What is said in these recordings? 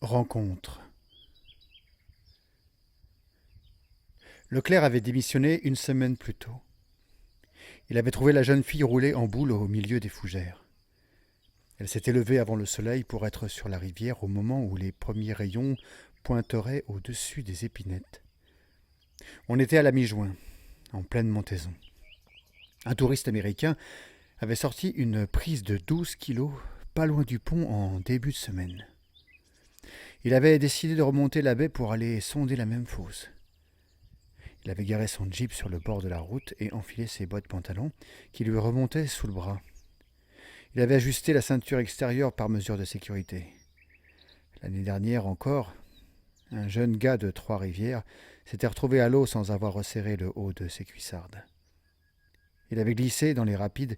Rencontre. Leclerc avait démissionné une semaine plus tôt. Il avait trouvé la jeune fille roulée en boule au milieu des fougères. Elle s'était levée avant le soleil pour être sur la rivière au moment où les premiers rayons pointeraient au-dessus des épinettes. On était à la mi-juin, en pleine montaison. Un touriste américain avait sorti une prise de 12 kilos pas loin du pont en début de semaine. Il avait décidé de remonter la baie pour aller sonder la même fosse. Il avait garé son jeep sur le bord de la route et enfilé ses bottes pantalons qui lui remontaient sous le bras. Il avait ajusté la ceinture extérieure par mesure de sécurité. L'année dernière encore, un jeune gars de Trois-Rivières s'était retrouvé à l'eau sans avoir resserré le haut de ses cuissardes. Il avait glissé dans les rapides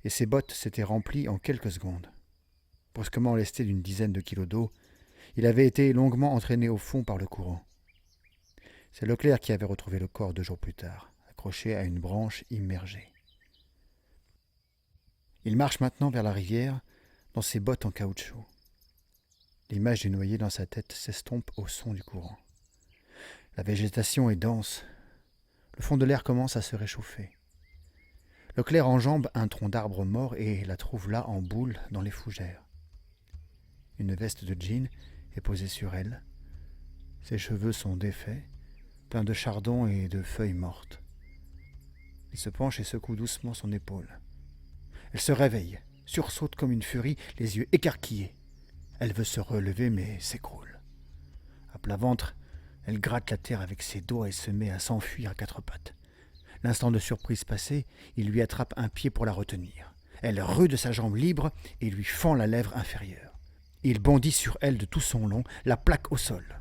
et ses bottes s'étaient remplies en quelques secondes. Brusquement lesté d'une dizaine de kilos d'eau, il avait été longuement entraîné au fond par le courant. C'est Leclerc qui avait retrouvé le corps 2 jours plus tard, accroché à une branche immergée. Il marche maintenant vers la rivière, dans ses bottes en caoutchouc. L'image du noyé dans sa tête s'estompe au son du courant. La végétation est dense. Le fond de l'air commence à se réchauffer. Leclerc enjambe un tronc d'arbre mort et la trouve là en boule dans les fougères. Une veste de jean est posée sur elle. Ses cheveux sont défaits, pleins de chardon et de feuilles mortes. Il se penche et secoue doucement son épaule. Elle se réveille, sursaute comme une furie, les yeux écarquillés. Elle veut se relever mais s'écroule. À plat ventre, elle gratte la terre avec ses doigts et se met à s'enfuir à 4 pattes. L'instant de surprise passé, il lui attrape un pied pour la retenir. Elle rude sa jambe libre et lui fend la lèvre inférieure. Il bondit sur elle de tout son long, la plaque au sol.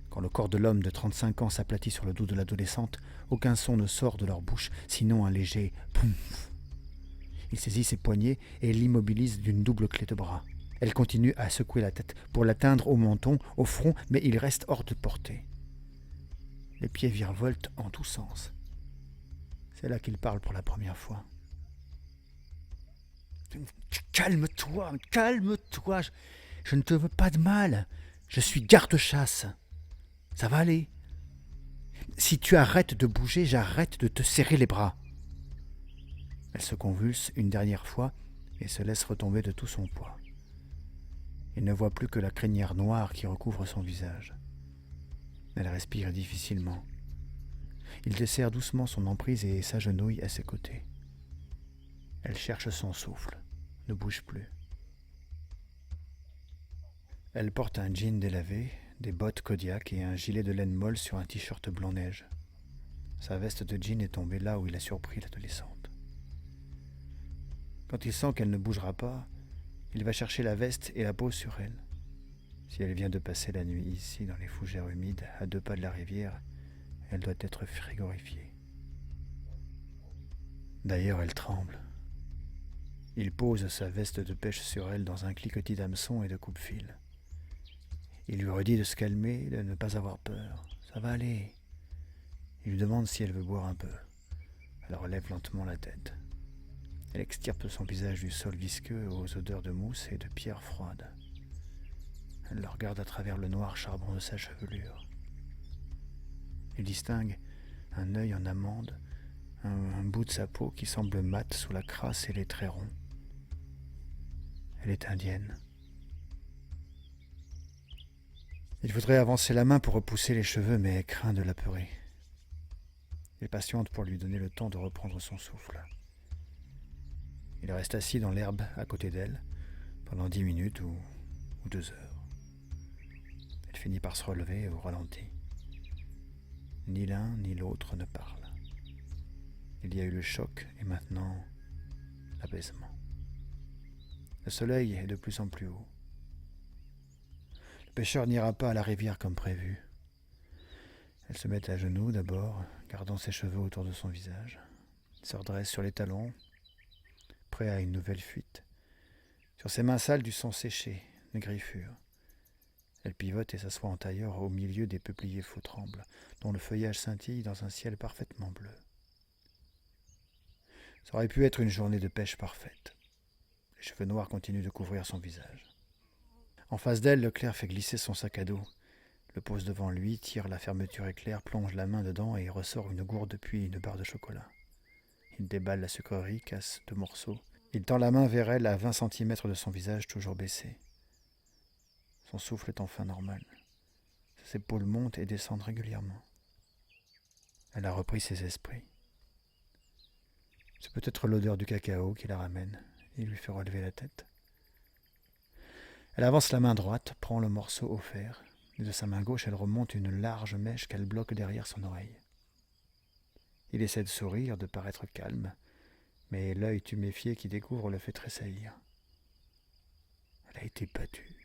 Quand le corps de l'homme de 35 ans s'aplatit sur le dos de l'adolescente, aucun son ne sort de leur bouche, sinon un léger « pouf ». Il saisit ses poignets et l'immobilise d'une double clé de bras. Elle continue à secouer la tête pour l'atteindre au menton, au front, mais il reste hors de portée. Les pieds virevoltent en tous sens. C'est là qu'il parle pour la première fois. « Calme-toi, calme-toi, je ne te veux pas de mal. Je suis garde-chasse. Ça va aller. Si tu arrêtes de bouger, j'arrête de te serrer les bras. » Elle se convulse une dernière fois et se laisse retomber de tout son poids. Il ne voit plus que la crinière noire qui recouvre son visage. Elle respire difficilement. Il desserre doucement son emprise et s'agenouille à ses côtés. Elle cherche son souffle, ne bouge plus. Elle porte un jean délavé, des bottes Kodiak et un gilet de laine molle sur un t-shirt blanc neige. Sa veste de jean est tombée là où il a surpris l'adolescente. Quand il sent qu'elle ne bougera pas, il va chercher la veste et la pose sur elle. Si elle vient de passer la nuit ici, dans les fougères humides, à 2 pas de la rivière, elle doit être frigorifiée. D'ailleurs, elle tremble. Il pose sa veste de pêche sur elle dans un cliquetis d'hameçon et de coupe-fil. Il lui redit de se calmer, de ne pas avoir peur. Ça va aller. Il lui demande si elle veut boire un peu. Elle relève lentement la tête. Elle extirpe son visage du sol visqueux aux odeurs de mousse et de pierres froides. Elle le regarde à travers le noir charbon de sa chevelure. Il distingue un œil en amande, un bout de sa peau qui semble mat sous la crasse et les traits ronds. Elle est indienne. Il voudrait avancer la main pour repousser les cheveux, mais craint de l'apeurer. Il patiente pour lui donner le temps de reprendre son souffle. Il reste assis dans l'herbe à côté d'elle pendant 10 minutes ou 2 heures. Elle finit par se relever au ralenti. Ni l'un ni l'autre ne parle. Il y a eu le choc et maintenant l'apaisement. Le soleil est de plus en plus haut. Le pêcheur n'ira pas à la rivière comme prévu. Elle se met à genoux d'abord, gardant ses cheveux autour de son visage. Il se redresse sur les talons, prêt à une nouvelle fuite. Sur ses mains sales, du sang séché, des griffures. Elle pivote et s'assoit en tailleur au milieu des peupliers faux trembles, dont le feuillage scintille dans un ciel parfaitement bleu. Ça aurait pu être une journée de pêche parfaite. Les cheveux noirs continuent de couvrir son visage. En face d'elle, Leclerc fait glisser son sac à dos, le pose devant lui, tire la fermeture éclair, plonge la main dedans et ressort une gourde puis une barre de chocolat. Il déballe la sucrerie, casse 2 morceaux. Il tend la main vers elle à 20 centimètres de son visage toujours baissé. Son souffle est enfin normal. Ses épaules montent et descendent régulièrement. Elle a repris ses esprits. C'est peut-être l'odeur du cacao qui la ramène et lui fait relever la tête. Elle avance la main droite, prend le morceau offert, et de sa main gauche, elle remonte une large mèche qu'elle bloque derrière son oreille. Il essaie de sourire, de paraître calme, mais l'œil tuméfié qui découvre le fait tressaillir. Elle a été battue.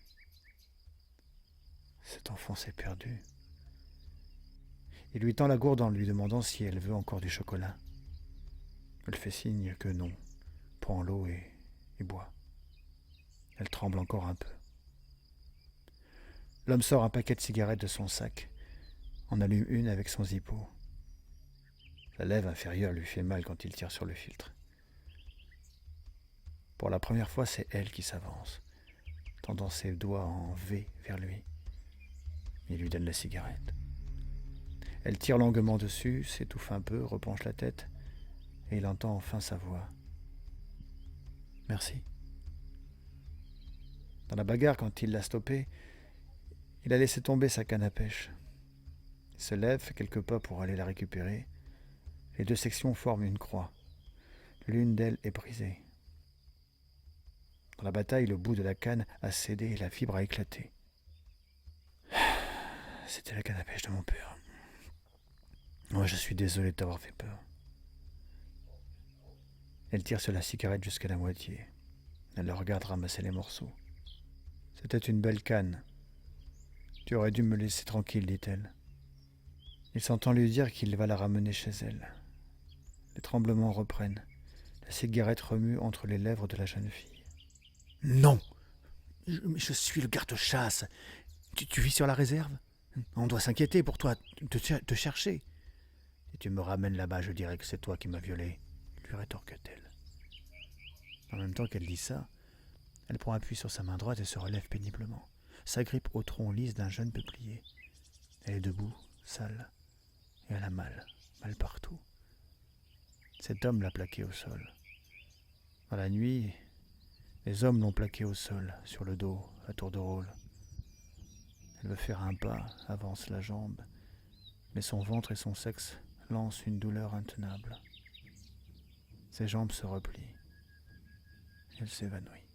Cet enfant s'est perdu. Il lui tend la gourde en lui demandant si elle veut encore du chocolat. Elle fait signe que non, prend l'eau et boit. Elle tremble encore un peu. L'homme sort un paquet de cigarettes de son sac, en allume une avec son zippo. La lèvre inférieure lui fait mal quand il tire sur le filtre. Pour la première fois, c'est elle qui s'avance, tendant ses doigts en V vers lui. Il lui donne la cigarette. Elle tire longuement dessus, s'étouffe un peu, repenche la tête, et il entend enfin sa voix. « Merci. » Dans la bagarre, quand il l'a stoppée, il a laissé tomber sa canne à pêche. Il se lève, fait quelques pas pour aller la récupérer. Les 2 sections forment une croix. L'une d'elles est brisée. Dans la bataille, le bout de la canne a cédé et la fibre a éclaté. C'était la canne à pêche de mon père. Moi, je suis désolé de t'avoir fait peur. Elle tire sur la cigarette jusqu'à la moitié. Elle le regarde ramasser les morceaux. C'était une belle canne. Tu aurais dû me laisser tranquille, dit-elle. Il s'entend lui dire qu'il va la ramener chez elle. Les tremblements reprennent. La cigarette remue entre les lèvres de la jeune fille. Non! Je suis le garde-chasse. Tu vis sur la réserve? On doit s'inquiéter pour toi, te chercher. Si tu me ramènes là-bas, je dirai que c'est toi qui m'as violée, lui rétorque-t-elle. En même temps qu'elle dit ça, elle prend appui sur sa main droite et se relève péniblement, s'agrippe au tronc lisse d'un jeune peuplier. Elle est debout, sale, et elle a mal partout. Cet homme l'a plaquée au sol. Dans la nuit, les hommes l'ont plaquée au sol, sur le dos, à tour de rôle. Elle veut faire un pas, avance la jambe, mais son ventre et son sexe lancent une douleur intenable. Ses jambes se replient. Elle s'évanouit.